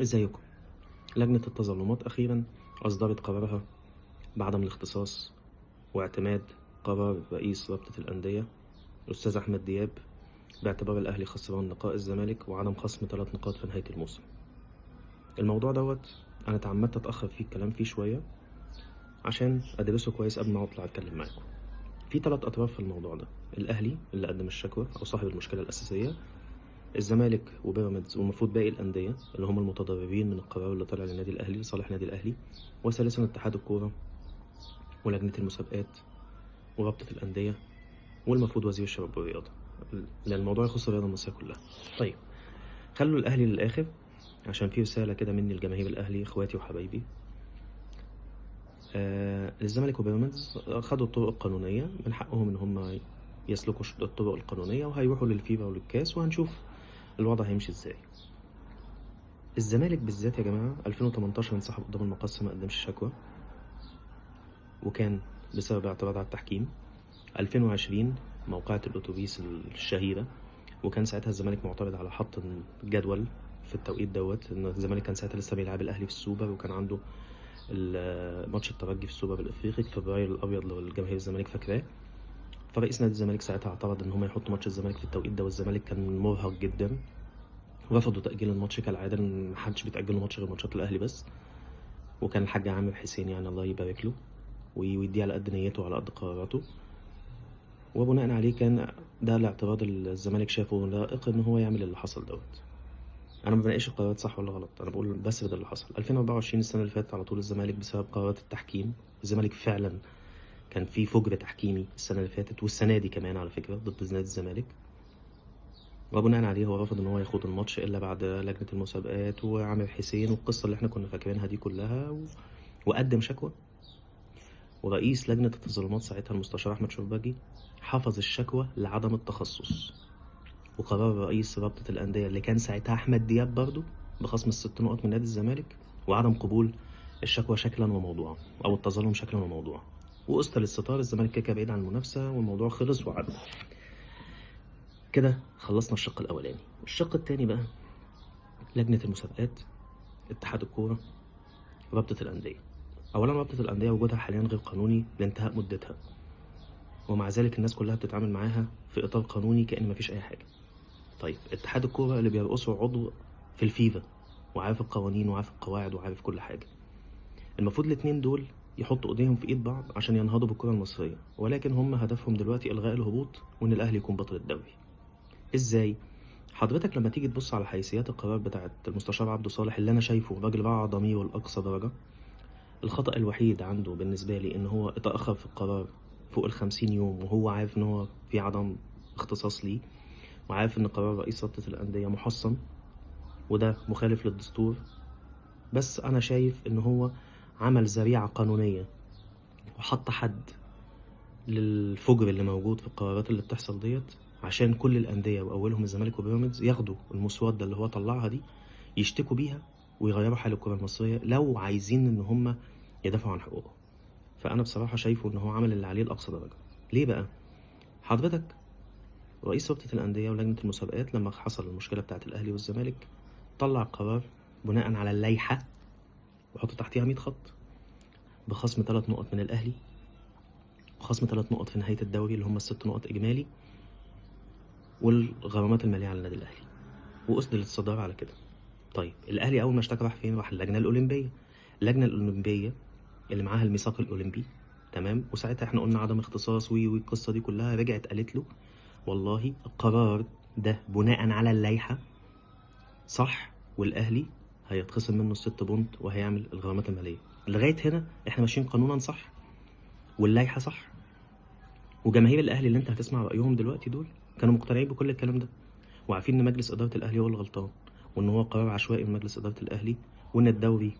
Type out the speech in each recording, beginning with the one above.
ازيكم؟ لجنة التظلمات أخيرا أصدرت قرارها بعدم الاختصاص واعتماد قرار رئيس رابطة الأندية الأستاذ أحمد دياب باعتبار الأهلي خسران لقاء الزمالك وعدم خصم 3 نقاط في نهاية الموسم. الموضوع دوت أنا اتعمدت أتأخر فيه الكلام فيه شوية عشان أدرسه كويس قبل ما أطلع أتكلم معاكم. في 3 أطراف في الموضوع ده: الأهلي اللي قدم الشكوى أو صاحب المشكلة الأساسية، الزمالك وبيراميدز، والمفروض باقي الأندية اللي هم المتضررين من القرار اللي طلع للنادي الأهلي لصالح النادي الأهلي، وثالثا اتحاد الكورة ولجنة المسابقات ورابطة الأندية والمفروض وزير الشباب والرياضة، لأن الموضوع يخص الرياضة المصرية كلها. طيب، خلوا الأهلي للآخر عشان في رسالة كده مني لجماهير الأهلي إخواتي وحبايبي. الزمالك وبيراميدز خدوا الطرق القانونية، من حقهم إن هم يسلكوا الطرق القانونية وهيروحوا للفيفا وللكاس وهنشوف الوضع هيمشي ازاي. الزمالك بالذات يا جماعة 2018 انسحب قدام المقصة، ما قدمش شكوى وكان بسبب اعتراض على التحكيم. 2020 موقعة الأتوبيس الشهيرة، وكان ساعتها الزمالك معترض على حط الجدول في التوقيت دوت، ان الزمالك كان ساعتها لسه بيلعب الأهلي في السوبر وكان عنده ماتش الترجي في السوبر الافريقي في فبراير الابيض لو الجماهير الزمالك فاكراه. فرئيس نادي الزمالك ساعتها اعترض ان هم يحطوا ماتش الزمالك في التوقيت ده، والزمالك كان مرهق جدا، رفضوا تأجيل الماتش كالعادة، لأن محدش بيتأجل له ماتش غير ماتشات الأهلي بس. وكان الحاج عامر حسين يعني الله يبارك له ويديه على قد نيته وعلى قد قراراته، وبناء عليه كان ده الاعتراض اللي الزمالك شافه لائق ان هو يعمل اللي حصل دوت. انا ما بناقش القرارات صح ولا غلط، انا بقول بس ده اللي حصل. 2024 السنه اللي فاتت على طول الزمالك بسبب قرارات التحكيم، الزمالك فعلا كان في فجر تحكيمي السنه اللي فاتت والسنه دي كمان على فكره ضد نادي الزمالك، وبناء عليه هو رفض ان هو يخوض الماتش الا بعد لجنه المسابقات وعامر حسين والقصه اللي احنا كنا فاكرينها دي كلها وقدم شكوى. ورئيس لجنه التظلمات ساعتها المستشار احمد شربجي حفظ الشكوى لعدم التخصص، وقرار رئيس رابطة الأندية اللي كان ساعتها أحمد دياب برضه بخصم ال6 نقط من نادي الزمالك وعدم قبول الشكوى شكلا وموضوعا أو التظلم شكلا وموضوعا، وقسط للستار الزمالك كده بعيد عن المنافسة والموضوع خلص وعدل. كده خلصنا الشق الأولاني. الشق التاني بقى لجنة المسابقات، اتحاد الكورة، رابطة الأندية. أولا رابطة الأندية وجودها حاليا غير قانوني لانتهاء مدتها، ومع ذلك الناس كلها بتتعامل معاها في إطار قانوني كأن مفيش أي حاجة. طيب، اتحاد الكورة اللي بيرقصه عضو في الفيفا وعارف القوانين وعارف القواعد وعارف كل حاجة، المفروض الاتنين دول يحطوا ايديهم في ايد بعض عشان ينهضوا بالكرة المصرية، ولكن هم هدفهم دلوقتي الغاء الهبوط وان الاهلي يكون بطل الدوري. ازاي؟ حضرتك لما تيجي تبص على حيثيات القرار بتاعت المستشار عبده صالح اللي انا شايفه راجل راعى ضميره لاقصى درجة، الخطأ الوحيد عنده بالنسبة لي ان هو اتأخر في القرار فوق ال50 يوم وهو عارف ان هو في عدم اختصاص ليه، وعارف ان قرار رئيس رابطة الأندية محصن وده مخالف للدستور. بس انا شايف ان هو عمل ذريعة قانونية وحط حد للفجر اللي موجود في القرارات اللي بتحصل ديت، عشان كل الأندية وأولهم الزمالك وبيراميدز ياخدوا المسودة اللي هو طلعها دي يشتكوا بيها ويغيروا حال الكرة المصرية لو عايزين إن هم يدافعوا عن حقوقهم. فأنا بصراحة شايفه إن هو عمل اللي عليه لأقصى درجة. ليه بقى؟ حضرتك رئيس رابطة الأندية ولجنة المسابقات لما حصل المشكلة بتاعة الأهلي والزمالك طلع قرار بناء على اللائحة وحط تحتيها 100 خط بخصم 3 نقط من الأهلي وخصم 3 نقط في نهاية الدوري اللي هم ال6 نقط إجمالي والغرامات المالية على النادي الأهلي، وأسدل الصدارة على كده. طيب الأهلي أول ما اشتكى راح فين؟ راح اللجنة الأولمبية. اللجنة الأولمبية اللي معاها الميثاق الأولمبي، تمام، وساعتها احنا قلنا عدم اختصاص والقصة دي كلها، رجعت قالت له والله القرار ده بناء على اللائحة صح، والأهلي هيتخصم منه ال6 بونت وهيعمل الغرامات المالية. لغاية هنا احنا ماشيين قانونا صح واللائحة صح، وجماهير الاهلي اللي انت هتسمع رايهم دلوقتي دول كانوا مقتنعين بكل الكلام ده، وعارفين ان مجلس اداره الاهلي هو اللي غلطان، وان هو قرار عشوائي من مجلس اداره الاهلي، وان الدوري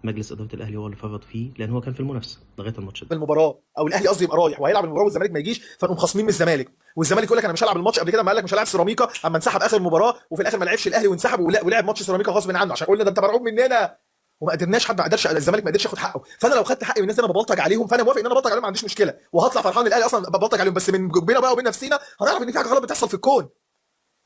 مجلس اداره الاهلي هو اللي فرط فيه لان هو كان في المنافسه لغايه الماتش ده. المباراه او الاهلي قصدي يبقى رايح وهيلعب المباراه والزمالك ما يجيش فنقوم خاصمين من الزمالك، والزمالك يقول لك انا مش هلعب الماتش. قبل كده ما قال لك مش هلعب سيراميكا اما انسحب اخر المباراه وفي الاخر ما لعبش الاهلي وانسحب ولعب ماتش سيراميكا غصب عنه عشان قلنا ده انت مرعوب مننا وما قدرناش. حد ما قدرش، الزمالك ما قدرش ياخد حقه. فانا لو خدت حقي من الناس اللي انا ببلطج عليهم فانا موافق ان انا ابلطج عليهم، ما عنديش مشكله وهطلع فرحان. الاهلي اصلا ببلطج عليهم بس من بينا بقى وبين نفسنا هنعرف ان في حاجه غلط بتحصل في الكون.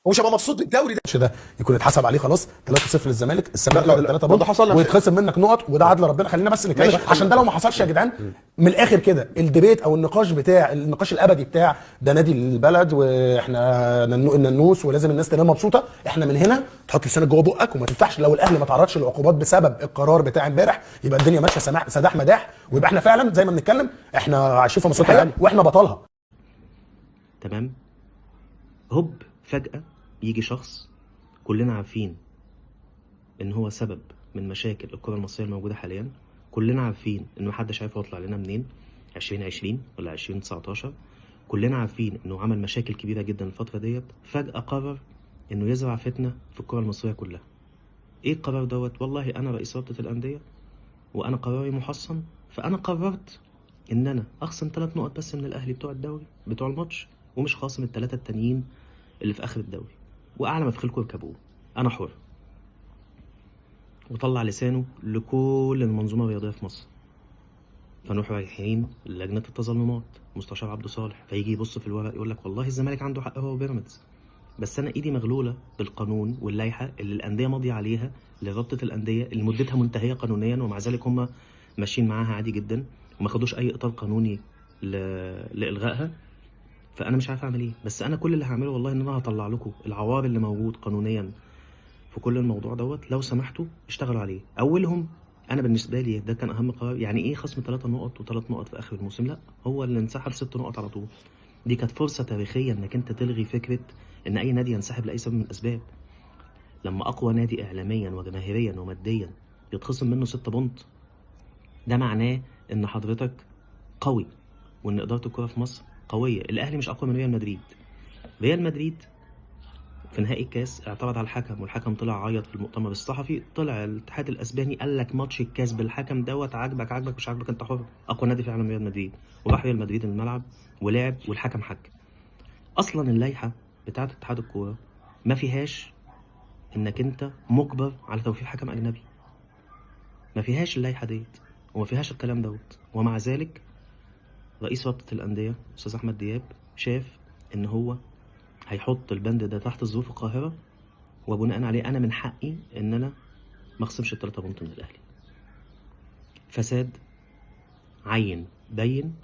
ومش هبقى مبسوط بالدوري ده. الماتش ده يكون اتحسب عليه خلاص 3-0 للزمالك، الزمالك لا، ياخد 3 ده بونت حصل لك. ويتخصم منك نقط، وده عدل ربنا. خلينا بس نتكلم ماشي. عشان ده لو ما حصلش يا جدعان من الاخر كده الديبيت او النقاش الابدي بتاع ده نادي البلد واحنا النانوس ولازم الناس تبقى مبسوطه، احنا من هنا تحط لسانك جوه بقك وما تفتحش. لو الاهلي ما تعرضش للعقوبات بسبب القرار بتاع امبارح يبقى الدنيا ماشيه سداح مداح، ويبقى احنا فعلا زي ما بنتكلم احنا عايشين في مسرحيه واحنا بطلها. تمام. هوب فجأة يجي شخص كلنا عارفين ان هو سبب من مشاكل الكرة المصرية الموجودة حاليا، كلنا عارفين ان محدش عارف هو يطلع لنا منين 2020 ولا 2019، كلنا عارفين انه عمل مشاكل كبيرة جدا الفترة ديت. فجأة قرر انه يزرع فتنة في الكرة المصرية كلها. ايه القرار دوت؟ والله انا رئيس رابطة الأندية وانا قراري محصن، فانا قررت ان انا اخصم 3 نقط بس من الاهلي بتوع الدوري بتوع الماتش، ومش خاصم ال3 التانيين اللي في اخر الدوري، واعلى ما في خيلكم اركبوه، انا حر. وطلع لسانه لكل المنظومه الرياضيه في مصر. فنروح رايحين لجنه التظلمات مستشار عبد صالح، فيجي يبص في الورق يقول لك والله الزمالك عنده حق هو وبيراميدز، بس انا ايدي مغلوله بالقانون واللائحه اللي الانديه ماضيه عليها لرابطه الانديه اللي مدتها منتهيه قانونيا، ومع ذلك هم ماشيين معاها عادي جدا وما خدوش اي اطار قانوني لالغائها. فانا مش عارف اعمل ايه، بس انا كل اللي هعمله والله ان انا هطلع لكم العوار اللي موجود قانونيا في كل الموضوع دوت. لو سمحتوا اشتغلوا عليه. اولهم انا بالنسبه لي ده كان اهم قرار. يعني ايه خصم 3 نقط و3 نقط في اخر الموسم؟ لا، هو اللي انسحب 6 نقط على طول. دي كانت فرصه تاريخيه انك انت تلغي فكره ان اي نادي ينسحب لاي سبب من الاسباب. لما اقوى نادي اعلاميا وجماهيريا وماديا يتخصم منه 6 بونت، ده معناه ان حضرتك قوي وان اداره الكره في مصر قويه. الاهلي مش اقوى من ريال مدريد. ريال مدريد في نهائي الكاس اعترض على الحكم، والحكم طلع عيط في المؤتمر الصحفي. طلع الاتحاد الاسباني قال لك ماتش الكاس بالحكم دوت، عاجبك مش عاجبك انت حر. اقوى نادي في العالم ريال مدريد، وراح ريال مدريد الملعب ولعب والحكم حك. اصلا اللائحه بتاعه اتحاد الكوره ما فيهاش انك انت مجبر على توفير حكم اجنبي، ما فيهاش اللائحه ديت وما فيهاش الكلام دوت. ومع ذلك رئيس رابطه الانديه استاذ احمد دياب شاف ان هو هيحط البند ده تحت ظروف القاهره، وبناء عليه انا من حقي ان انا ما اخصمش ال3 بونت من الاهلي. فساد عين بين.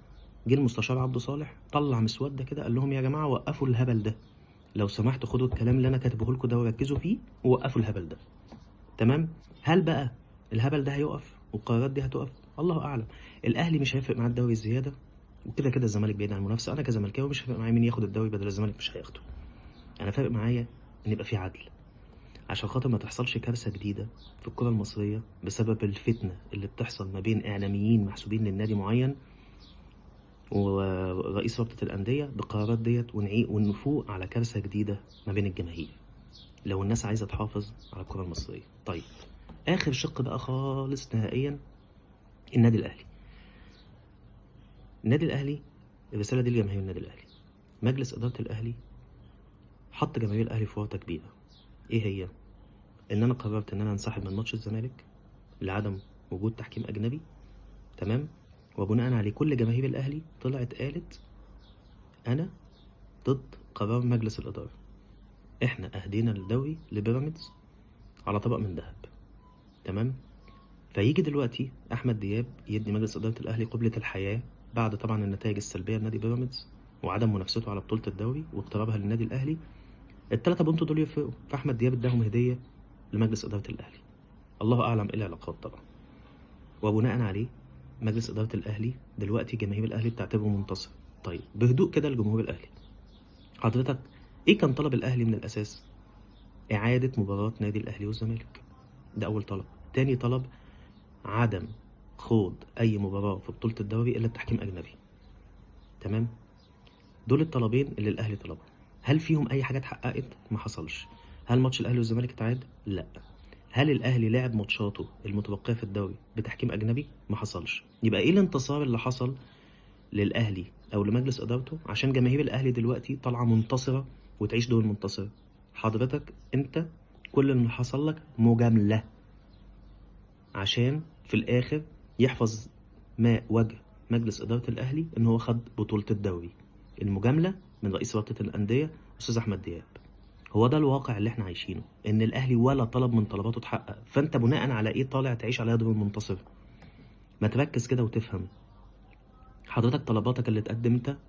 جه المستشار عبد صالح طلع مسوده كده قال لهم يا جماعه وقفوا الهبل ده، لو سمحتوا خدوا الكلام اللي انا كاتبه لكم ده وركزوا فيه ووقفوا الهبل ده. تمام. هل بقى الهبل ده هيقف والقرارات دي هتقف؟ الله اعلم. الاهلي مش هيفرق معاه الدوري الزياده، وكده كده الزمالك بعيد عن المنافسه. انا كزملكاوي مش هيفرق معايا مين ياخد الدوري بدل الزمالك مش هياخده. انا فارق معايا ان يبقى في عدل، عشان خاطر ما تحصلش كارثه جديده في الكره المصريه بسبب الفتنه اللي بتحصل ما بين اعلاميين محسوبين للنادي معين ورئيس رابطه الانديه بالقرارات ديت، ونفوق على كارثه جديده ما بين الجماهير لو الناس عايزه تحافظ على الكره المصريه. طيب اخر شق بقى خالص نهائيا، النادي الاهلي. النادي الاهلي، الرساله دي لجماهير النادي الاهلي. مجلس اداره الاهلي حط جماهير الاهلي في ورطه كبيره. ايه هي؟ ان انا قررت ان انا انسحب من ماتش الزمالك لعدم وجود تحكيم اجنبي. تمام. وبناء عليه كل جماهير الاهلي طلعت قالت انا ضد قرار مجلس الاداره. احنا اهدينا الدوري لبيراميدز على طبق من ذهب. تمام. فيجي دلوقتي احمد دياب يدي مجلس اداره الاهلي قبلة الحياه بعد طبعا النتائج السلبيه لنادي بيراميدز وعدم منافسته على بطوله الدوري واقترابها للنادي الاهلي. ال3 بونت دول يفرقوا، فاحمد دياب اداهم هديه لمجلس اداره الاهلي. الله اعلم ايه العلاقات طبعا. وبناء عليه مجلس اداره الاهلي دلوقتي جماهير الاهلي بتعتبره منتصر. طيب بهدوء كده لجمهور الاهلي، حضرتك ايه كان طلب الاهلي من الاساس؟ اعاده مباراه نادي الاهلي والزمالك، ده اول طلب. تاني طلب عدم خوض اي مباراه في بطوله الدوري الا بتحكيم اجنبي. تمام. دول الطلبين اللي الاهلي طلبهم. هل فيهم اي حاجه اتحققت؟ ما حصلش. هل ماتش الاهلي والزمالك اتعاد؟ لا. هل الاهلي لعب ماتشاته المتبقيه في الدوري بتحكيم اجنبي؟ ما حصلش. يبقى ايه الانتصار اللي حصل للاهلي او لمجلس ادارته عشان جماهير الاهلي دلوقتي طالعه منتصره وتعيش دور منتصر؟ حضرتك انت كل اللي حصل لك مجامله عشان في الاخر يحفظ ما وجه مجلس اداره الاهلي ان هو خد بطوله الدوري. المجامله من رئيس رابطه الانديه استاذ احمد دياب. هو ده الواقع اللي احنا عايشينه، ان الاهلي ولا طلب من طلباته اتحقق. فانت بناء على ايه طالع تعيش على دور المنتصر؟ ما تركز كده وتفهم. حضرتك طلباتك اللي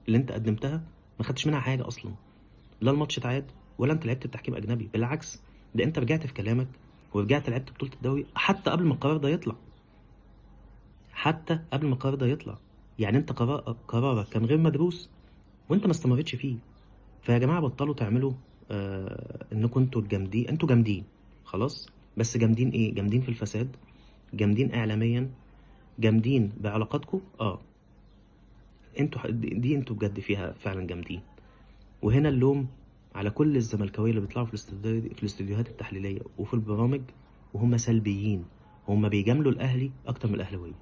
انت قدمتها ما خدتش منها حاجه اصلا. لا الماتش اتعاد ولا انت لعبت بتحكيم اجنبي، بالعكس ده انت رجعت في كلامك ورجعت لعبت بطوله الدوري حتى قبل ما القرار ده يطلع. حتى قبل ما القرار ده يطلع. يعني انت قرارك كان غير مدروس وانت ما استمرتش فيه. فيا جماعه بطلوا تعملوا انكم انتوا الجامدين. انتوا جامدين خلاص، بس جامدين ايه؟ جامدين في الفساد، جامدين اعلاميا، جامدين بعلاقاتكم. انتوا بجد فيها فعلا جامدين. وهنا اللوم على كل الزملكاويه اللي بيطلعوا في الاستوديوهات التحليليه وفي البرامج وهم سلبيين. هم بيجاملوا الاهلي اكتر من الاهلاويه.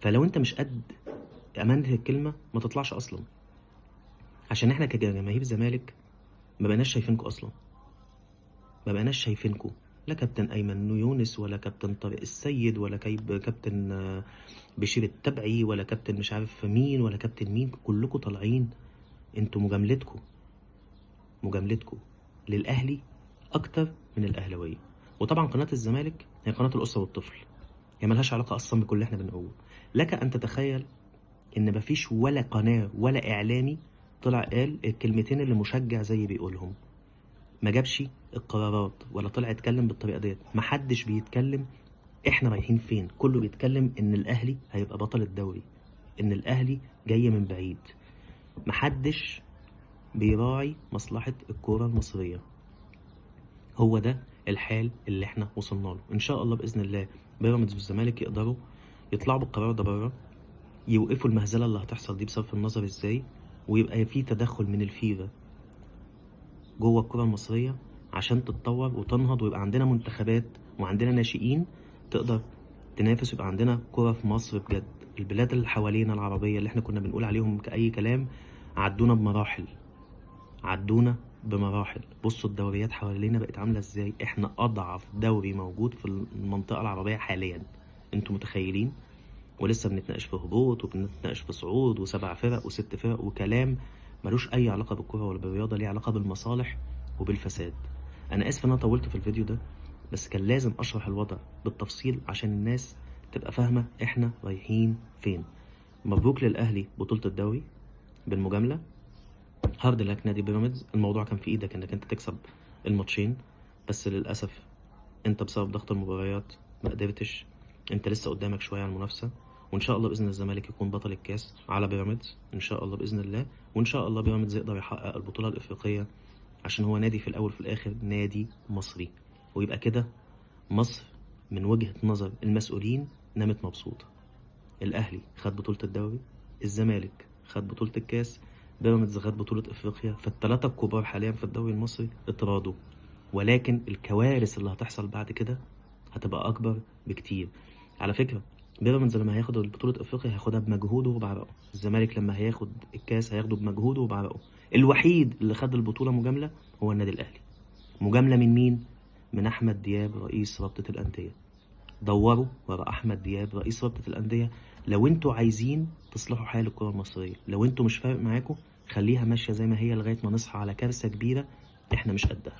فلو انت مش قد امانه الكلمه ما تطلعش اصلا، عشان احنا كجماهير زمالك ما بقناش شايفينكم اصلا. ما بقناش شايفينكم، لا كابتن ايمن يونس ولا كابتن طارق السيد ولا كابتن بشير التبعي ولا كابتن مش عارف مين ولا كابتن مين. كلكم طالعين انتوا مجاملتكم للاهلي اكتر من الاهلاويه. وطبعا قناه الزمالك هي قناه الاسره والطفل، هي ملهاش علاقه اصلا بكل اللي احنا بنقوله. لك ان تتخيل ان مفيش ولا قناه ولا اعلامي طلع قال الكلمتين اللي مشجع زي بيقولهم. ما جابش القرارات ولا طلع يتكلم بالطريقه ديت. محدش بيتكلم احنا رايحين فين، كله بيتكلم ان الاهلي هيبقى بطل الدوري، ان الاهلي جاي من بعيد. محدش بيراعي مصلحه الكوره المصريه. هو ده الحال اللي احنا وصلنا له. ان شاء الله باذن الله بيراميدز والزمالك يقدروا يطلعوا بالقرار ده بره، يوقفوا المهزله اللي هتحصل دي بصرف النظر ازاي، ويبقى في تدخل من الفيفا جوه الكره المصريه عشان تتطور وتنهض، ويبقى عندنا منتخبات وعندنا ناشئين تقدر تنافس، ويبقى عندنا كره في مصر بجد. البلاد اللي حوالينا العربيه اللي احنا كنا بنقول عليهم كأي كلام عدونا بمراحل. بصوا الدوريات حوالينا بقت عامله ازاي. احنا اضعف دوري موجود في المنطقه العربيه حاليا. انتوا متخيلين؟ ولسه بنتناقش في هبوط وبنتناقش في صعود وسبع فرق وست فرق وكلام ملوش اي علاقه بالكره ولا بالرياضه، ليه علاقه بالمصالح وبالفساد. انا اسف ان انا طولت في الفيديو ده، بس كان لازم اشرح الوضع بالتفصيل عشان الناس تبقى فاهمه احنا رايحين فين. مبروك للاهلي بطوله الدوري بالمجامله. هارد لك نادي بيراميدز، الموضوع كان في ايدك انك انت تكسب الماتشين، بس للاسف انت بسبب ضغط المباريات ما قدرتش. انت لسه قدامك شويه على المنافسه، وان شاء الله باذن الزمالك يكون بطل الكاس على بيراميدز ان شاء الله باذن الله. وان شاء الله بيراميدز يقدر يحقق البطوله الافريقيه، عشان هو نادي في الاول في الاخر نادي مصري. ويبقى كده مصر من وجهه نظر المسؤولين نامت مبسوطه. الاهلي خد بطوله الدوري، الزمالك خد بطوله الكاس، بيراميدز خد بطوله افريقيا. فالثلاثه الكبار حاليا في الدوري المصري اتراضوا، ولكن الكوارث اللي هتحصل بعد كده هتبقى اكبر بكتير. على فكره بيراميدز لما هياخد بطوله افريقيا هياخدها بمجهوده وبعرقه، الزمالك لما هياخد الكاس هياخده بمجهوده وبعرقه. الوحيد اللي خد البطوله مجامله هو النادي الاهلي. مجامله من مين؟ من احمد دياب رئيس رابطه الانديه. دوروا ورا احمد دياب رئيس رابطه الانديه لو انتوا عايزين تصلحوا حال الكره المصريه. لو انتوا مش فارق معاكم خليها ماشيه زي ما هي لغايه ما نصحى على كارثه كبيره احنا مش قدها.